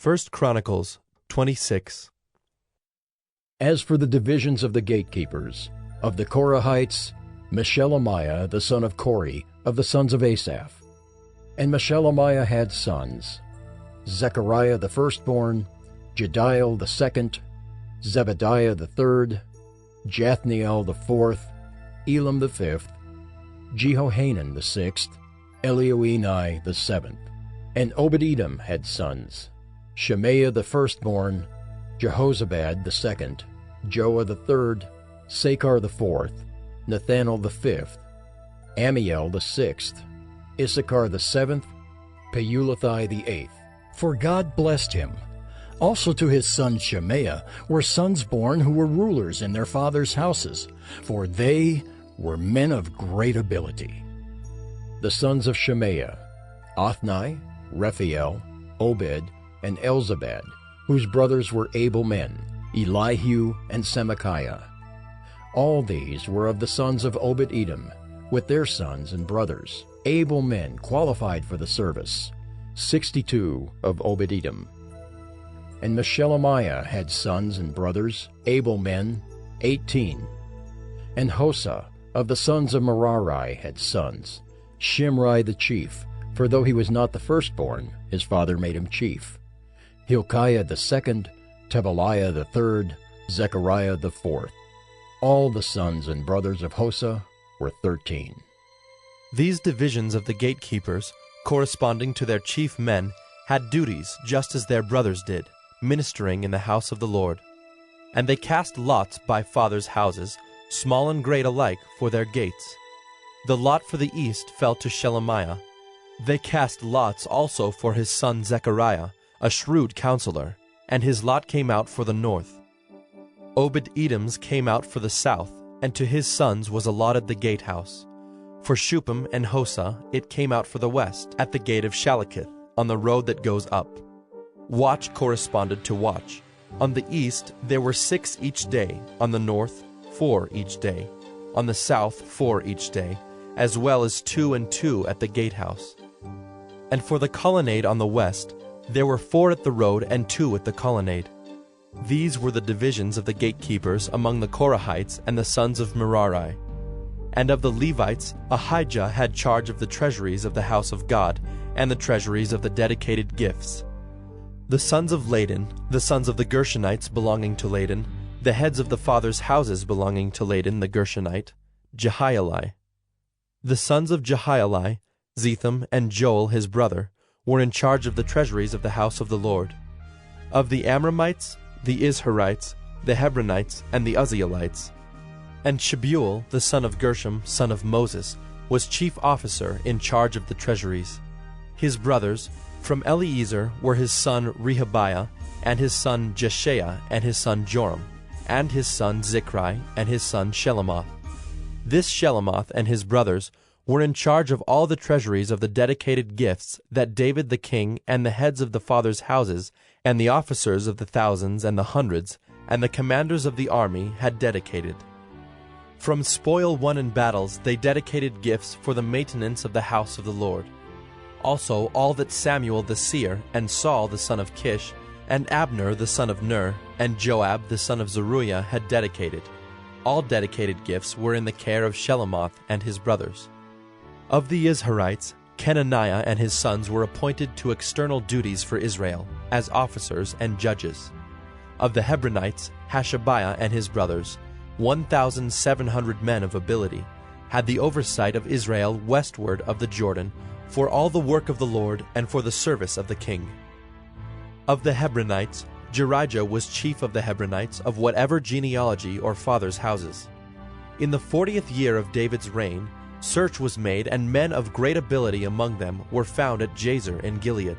1 Chronicles 26. As for the divisions of the gatekeepers, of the Korahites, Meshelemiah the son of Kori, of the sons of Asaph. And Meshelemiah had sons, Zechariah the firstborn, Jediel the second, Zebediah the third, Jathniel the fourth, Elam the fifth, Jehohanan the sixth, Elioenai the seventh. And Obed-Edom had sons, Shemaiah the firstborn, Jehozabad the second, Joah the third, Sakar the fourth, Nathanael the fifth, Amiel the sixth, Issachar the seventh, Peulathai the eighth. For God blessed him. Also to his son Shemaiah were sons born who were rulers in their fathers' houses, for they were men of great ability. The sons of Shemaiah, Othni, Rephael, Obed, and Elzabad, whose brothers were able men, Elihu and Semachiah. All these were of the sons of Obed-Edom, with their sons and brothers, able men qualified for the service, 62 of Obed-Edom. And Meshelemiah had sons and brothers, able men, 18. And Hosa of the sons of Merari had sons, Shimri the chief, for though he was not the firstborn, his father made him chief, Hilkiah the second, Tebaliah the third, Zechariah the fourth. All the sons and brothers of Hosa were 13. These divisions of the gatekeepers, corresponding to their chief men, had duties just as their brothers did, ministering in the house of the Lord. And they cast lots by fathers' houses, small and great alike, for their gates. The lot for the east fell to Shelemiah. They cast lots also for his son Zechariah, a shrewd counselor, and his lot came out for the north. Obed-Edom's came out for the south, and to his sons was allotted the gatehouse. For Shuppim and Hosa it came out for the west, at the gate of Shalakith, on the road that goes up. Watch corresponded to watch. On the east there were 6 each day, on the north 4 each day, on the south 4 each day, as well as 2 and 2 at the gatehouse. And for the colonnade on the west, there were 4 at the road and 2 at the colonnade. These were the divisions of the gatekeepers among the Korahites and the sons of Merari. And of the Levites, Ahijah had charge of the treasuries of the house of God, and the treasuries of the dedicated gifts. The sons of Laden, the sons of the Gershonites belonging to Laden, the heads of the fathers' houses belonging to Laden the Gershonite, Jehieli. The sons of Jehieli, Zetham and Joel his brother, were in charge of the treasuries of the house of the Lord. Of the Amramites, the Izharites, the Hebronites, and the Uzzielites. And Shebuel, the son of Gershom, son of Moses, was chief officer in charge of the treasuries. His brothers, from Eliezer, were his son Rehabiah, and his son Jeshaiah, and his son Joram, and his son Zichri, and his son Shelomoth. This Shelomoth and his brothers were in charge of all the treasuries of the dedicated gifts that David the king and the heads of the fathers' houses and the officers of the thousands and the hundreds and the commanders of the army had dedicated. From spoil won in battles they dedicated gifts for the maintenance of the house of the Lord. Also all that Samuel the seer and Saul the son of Kish and Abner the son of Ner and Joab the son of Zeruiah had dedicated. All dedicated gifts were in the care of Shelomoth and his brothers. Of the Izharites, Kenaniah and his sons were appointed to external duties for Israel, as officers and judges. Of the Hebronites, Hashabiah and his brothers, 1,700 men of ability, had the oversight of Israel westward of the Jordan, for all the work of the Lord and for the service of the king. Of the Hebronites, Jerijah was chief of the Hebronites of whatever genealogy or fathers' houses. In the 40th year of David's reign, search was made, and men of great ability among them were found at Jazer in Gilead.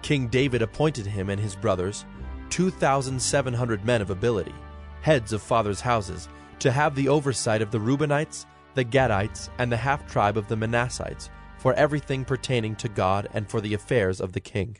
King David appointed him and his brothers, 2,700 men of ability, heads of fathers' houses, to have the oversight of the Reubenites, the Gadites, and the half-tribe of the Manassites, for everything pertaining to God and for the affairs of the king.